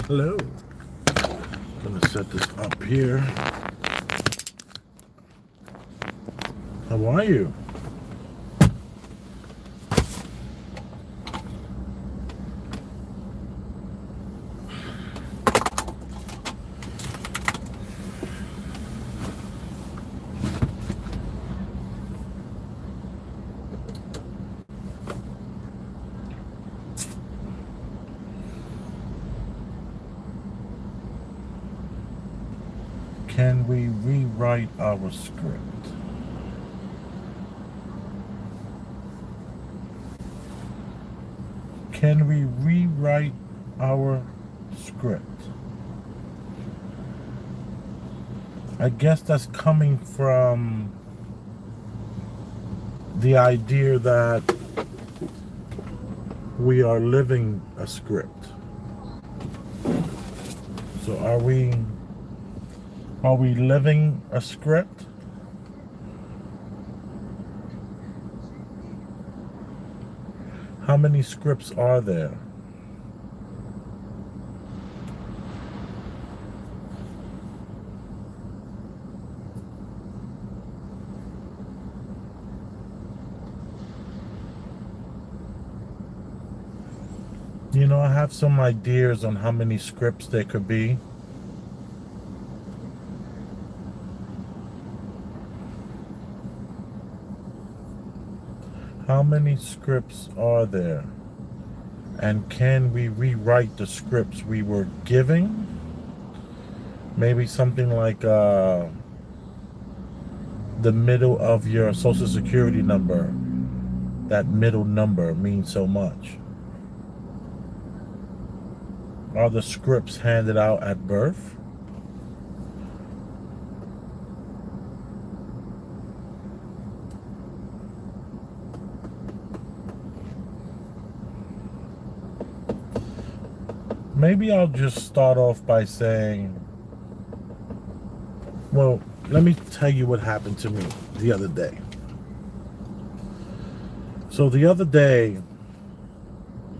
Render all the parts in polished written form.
Hello. Gonna set this up here. How are you? Can we rewrite our script? Can we rewrite our script? I guess that's coming from the idea that we are living a script. So are we living a script? How many scripts are there? I have some ideas on how many scripts there could be. How many scripts are there? And can we rewrite the scripts we were giving? Maybe something like the middle of your social security number. That middle number means so much. Are the scripts handed out at birth? Maybe I'll just start off by saying, well, let me tell you what happened to me the other day. So the other day,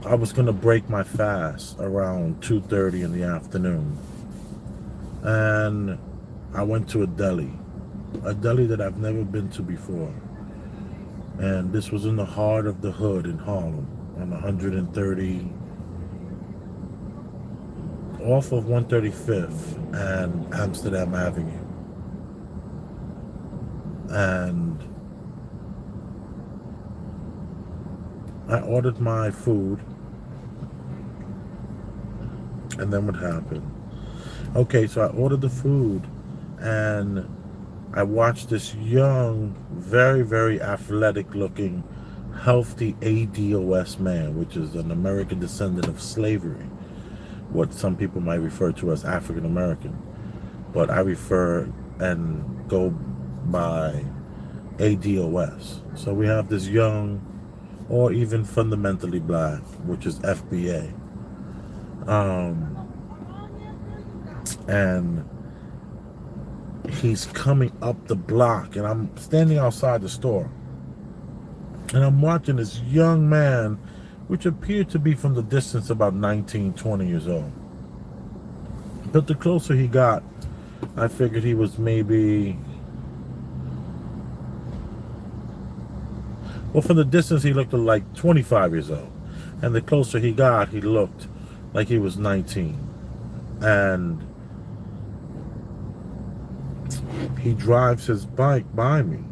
I was going to break my fast around 2:30 in the afternoon. And I went to a deli that I've never been to before. And this was in the heart of the hood in Harlem on 130, off of 135th and Amsterdam Avenue. And I ordered my food. And then what happened? Okay, so I ordered the food and I watched this young, very, very athletic looking, healthy ADOS man, which is an American descendant of slavery, what some people might refer to as African American, but I refer and go by ADOS. So we have this young, or even fundamentally black, which is FBA. And he's coming up the block, and I'm standing outside the store, and I'm watching this young man, which appeared to be from the distance about 19, 20 years old. But the closer he got, I figured he was maybe, well, from the distance he looked like 25 years old. And the closer he got, he looked like he was 19. And he drives his bike by me.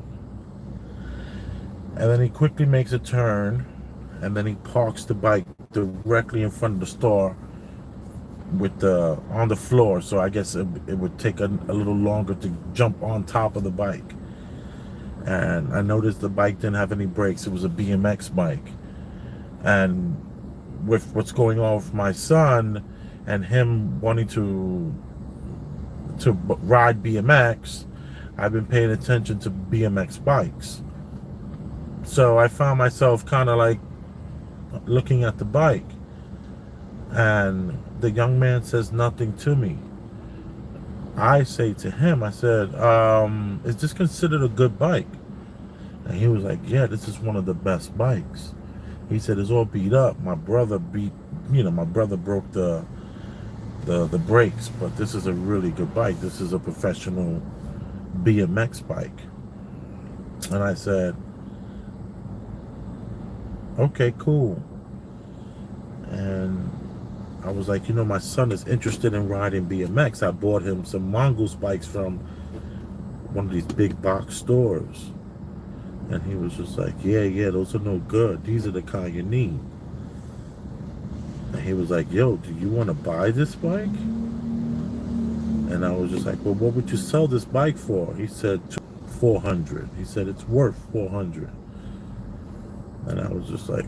And then he quickly makes a turn, and then he parks the bike directly in front of the store with on the floor. So I guess it would take a little longer to jump on top of the bike. And I noticed the bike didn't have any brakes. It was a BMX bike. And with what's going on with my son and him wanting to ride BMX, I've been paying attention to BMX bikes. So I found myself kind of like looking at the bike, and the young man says nothing to me. I say to him, I said, is this considered a good bike? And he was like, yeah, this is one of the best bikes. He said, it's all beat up. My brother broke the the brakes, but this is a really good bike. This is a professional BMX bike. And I said, okay, cool. And I was like, my son is interested in riding BMX. I bought him some mongoose bikes from one of these big box stores. And he was just like, yeah, those are no good. These are the kind you need. And he was like, yo, do you want to buy this bike? And I was just like, well, what would you sell this bike for? He said, 400. He said, it's worth 400. And I was just like,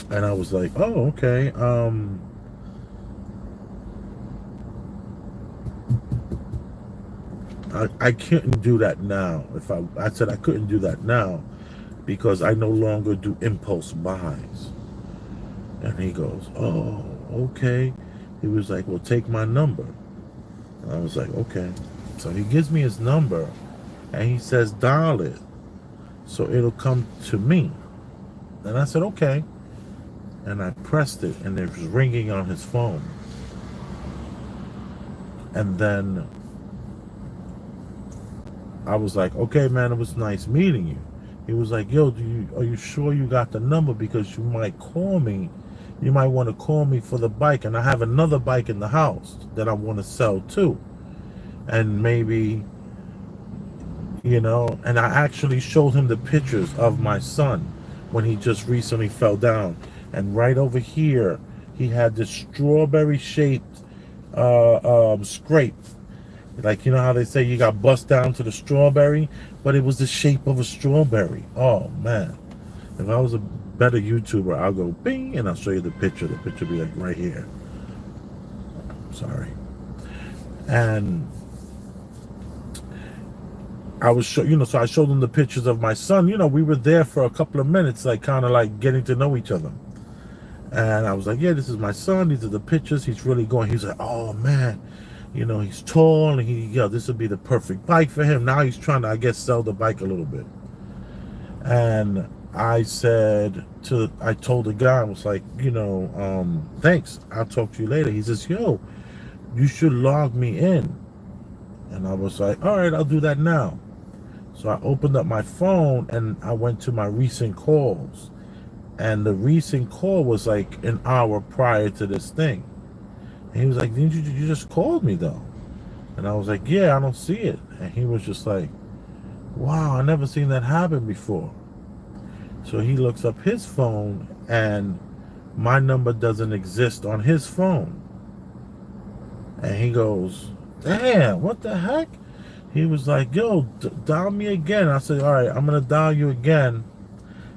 and I was like, oh, okay. I couldn't do that now. I said I couldn't do that now because I no longer do impulse buys. And he goes, oh, okay. He was like, well, take my number. And I was like, okay. So he gives me his number and he says, dial it so it'll come to me. And I said, okay. And I pressed it and it was ringing on his phone. And then I was like, okay, man, it was nice meeting you. He was like, yo, are you sure you got the number? Because you might call me. You might want to call me for the bike. And I have another bike in the house that I want to sell too. And maybe, and I actually showed him the pictures of my son when he just recently fell down. And right over here, he had this strawberry shaped scrape. Like, how they say you got bust down to the strawberry, but it was the shape of a strawberry. Oh, man. If I was a better YouTuber, I'll go bing, and I'll show you the picture. The picture will be like right here. Sorry. And I was so I showed them the pictures of my son. We were there for a couple of minutes, like kind of like getting to know each other. And I was like, yeah, this is my son. These are the pictures. He's really going. He's like, oh, man. He's tall, and this would be the perfect bike for him. Now he's trying to, I guess, sell the bike a little bit. And I told the guy, I was like, thanks. I'll talk to you later. He says, yo, you should log me in. And I was like, all right, I'll do that now. So I opened up my phone and I went to my recent calls. And the recent call was like an hour prior to this thing. And he was like, didn't you just called me though? And I was like, yeah, I don't see it. And he was just like, wow, I never seen that happen before. So he looks up his phone and my number doesn't exist on his phone. And he goes, damn, what the heck? He was like, yo, dial me again. I said, all right, I'm going to dial you again.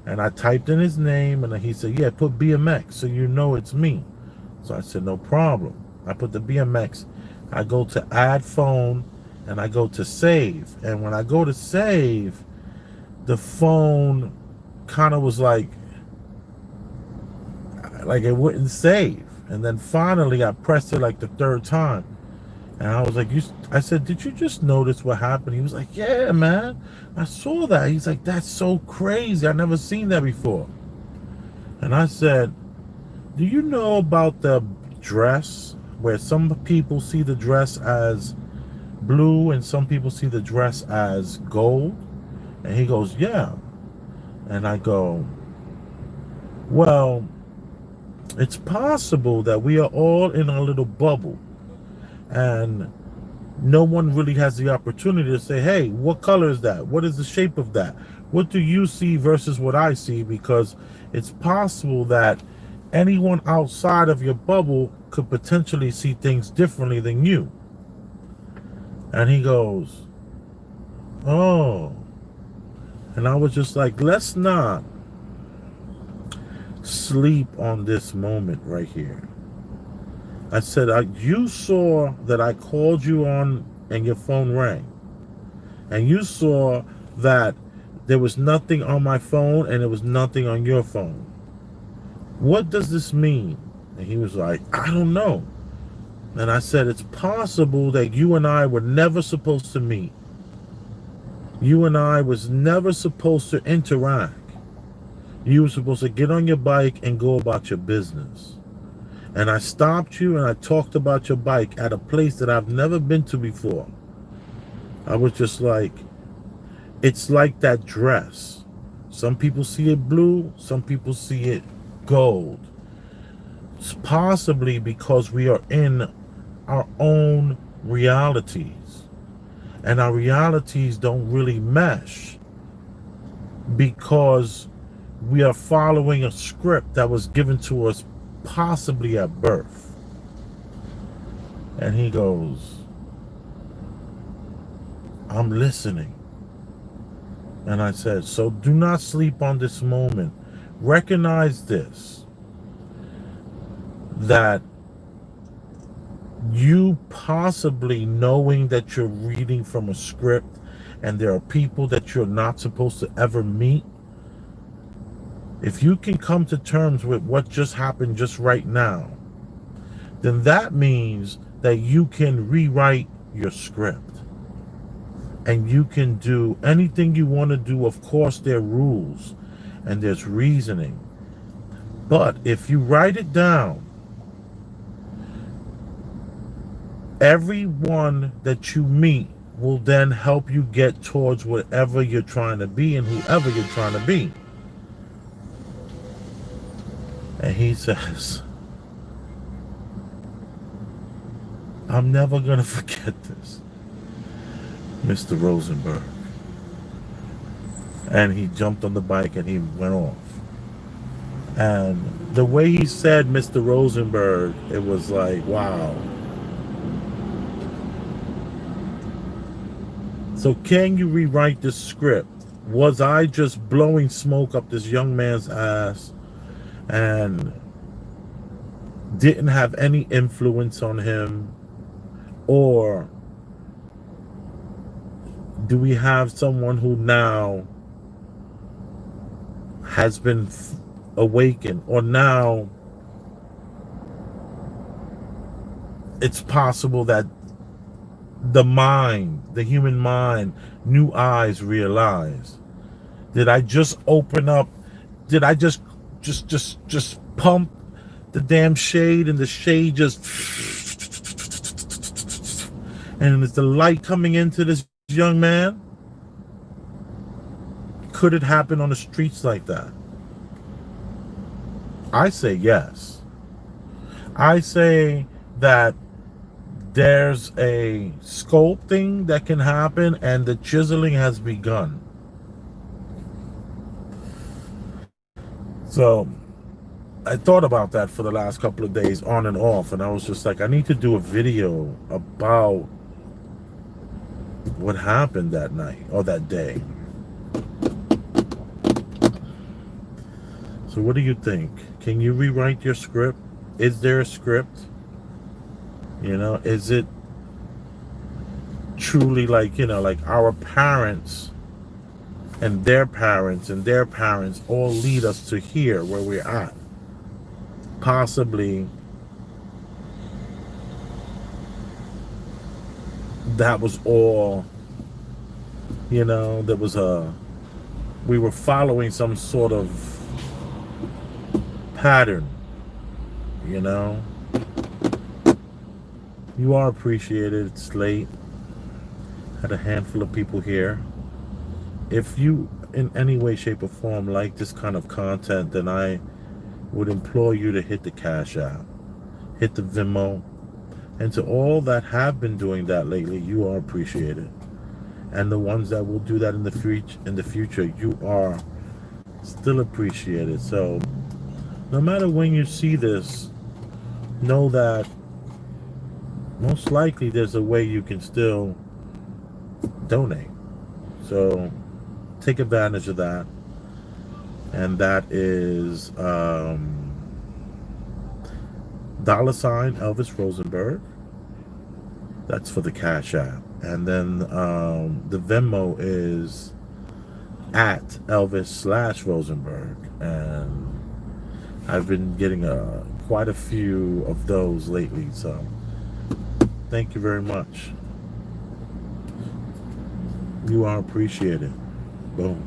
And I typed in his name and he said, yeah, put BMX so you know it's me. So I said, no problem. I put the BMX. I go to add phone and I go to save. And when I go to save, the phone kind of was like it wouldn't save. And then finally I pressed it like the third time. And I was like, I said, did you just notice what happened? He was like, yeah, man, I saw that. He's like, that's so crazy. I never seen that before. And I said, do you know about the dress where some people see the dress as blue and some people see the dress as gold? And he goes, yeah. And I go, well, it's possible that we are all in a little bubble and no one really has the opportunity to say, hey, what color is that? What is the shape of that? What do you see versus what I see? Because it's possible that anyone outside of your bubble could potentially see things differently than you. And he goes, oh. And I was just like, let's not sleep on this moment right here. I said, you saw that I called you on and your phone rang. And you saw that there was nothing on my phone and there was nothing on your phone. What does this mean? And he was like, I don't know. And I said, it's possible that you and I were never supposed to meet. You and I was never supposed to interact. You were supposed to get on your bike and go about your business. And I stopped you and I talked about your bike at a place that I've never been to before. I was just like, it's like that dress. Some people see it blue, some people see it gold. It's possibly because we are in our own realities. And our realities don't really mesh because we are following a script that was given to us possibly at birth. And he goes, I'm listening. And I said, so do not sleep on this moment. Recognize this, that you possibly knowing that you're reading from a script and there are people that you're not supposed to ever meet, if you can come to terms with what just happened just right now, then that means that you can rewrite your script. And you can do anything you want to do. Of course, there are rules and there's reasoning. But if you write it down, everyone that you meet will then help you get towards whatever you're trying to be and whoever you're trying to be. And he says, I'm never going to forget this, Mr. Rosenberg. And he jumped on the bike and he went off. And the way he said Mr. Rosenberg, it was like, wow. So can you rewrite this script? Was I just blowing smoke up this young man's ass and didn't have any influence on him? Or do we have someone who now has been awakened, or now it's possible that the mind, the human mind, new eyes realize? Did I just open up? Did I just pump the damn shade and the shade just, and is the light coming into this young man? Could it happen on the streets like that? I say yes. I say that there's a sculpting that can happen and the chiseling has begun. So I thought about that for the last couple of days on and off, and I was just like, I need to do a video about what happened that night or that day. So what do you think? Can you rewrite your script? Is there a script? You know, is it truly like, you know, like our parents and their parents all lead us to here where we're at? Possibly that was all, you know, there was we were following some sort of pattern, you know. You are appreciated. It's late. Had a handful of people here. If you in any way, shape, or form like this kind of content, then I would implore you to hit the Cash App, hit the Venmo, and to all that have been doing that lately, you are appreciated. And the ones that will do that in the future, you are still appreciated. So no matter when you see this, know that most likely there's a way you can still donate. So take advantage of that. And that is $sign Elvis Rosenberg. That's for the Cash App. And then the Venmo is at Elvis/Rosenberg. And I've been getting quite a few of those lately. So thank you very much. You are appreciated. Boom.